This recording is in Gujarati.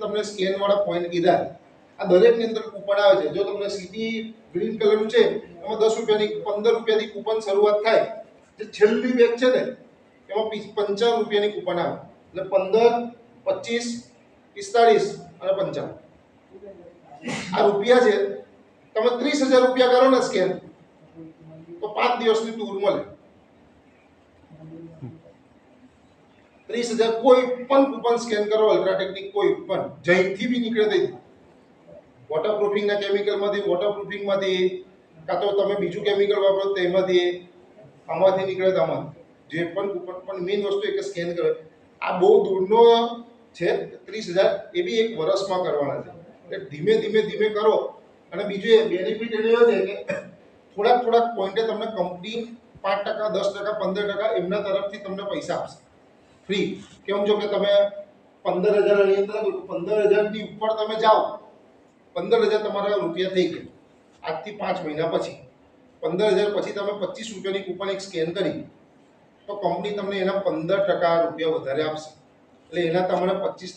તમને સ્કેન વાળા પોઈન્ટ કીધા, આ દરેકની અંદર કૂપન આવે છે. જો તમને સિટી ગ્રીન કલરનું છે એમાં 10 રૂપિયાની 15 રૂપિયાથી કૂપન શરૂઆત થાય. જે છેલ્લી બેગ છે ને એમાં 55 રૂપિયાની કૂપન આવે. એટલે 15, 25, 45 અને 55 આ રૂપિયા છે. તમે 30,000 રૂપિયા કરો ને સ્કેન તો 5 દિવસની ટૂર મળે. 30,000 કોઈ પણ કૂપન સ્કેન કરો અલ્ટ્રાટેકની કોઈ પણ જઈથી બી નીકળે તઈ વોટરપ્રૂફિંગના કેમિકલમાંથી વોટરપ્રૂફિંગમાંથી કાં તો તમે બીજું કેમિકલ વાપરો તેમાંથી આમાંથી નીકળે તો આમાં જે પણ કૂપન પણ મેઇન વસ્તુ એક સ્કેન કરે. આ બહુ દૂરનો છે 30,000 એ બી એક વર્ષમાં કરવાના છે. એટલે ધીમે ધીમે ધીમે કરો. અને બીજું એ બેનિફિટ એ છે કે થોડાક પોઈન્ટે તમને કંપની 5%, 10%, 15% એમના તરફથી તમને પૈસા આપશે ફ્રી. કેમ જો કે તમે 15,000 ની અંદર 15,000 ની ઉપર તમે જાઓ 15,000 તમારા રૂપિયા થઈ ગયા આજથી 5 મહિના પછી. 15,000 પછી તમે 25 રૂપિયાની કૂપન એક સ્કેન કરી તો કંપની તમને એના 15% રૂપિયા વધારે આપશે. એટલે એના તમને 25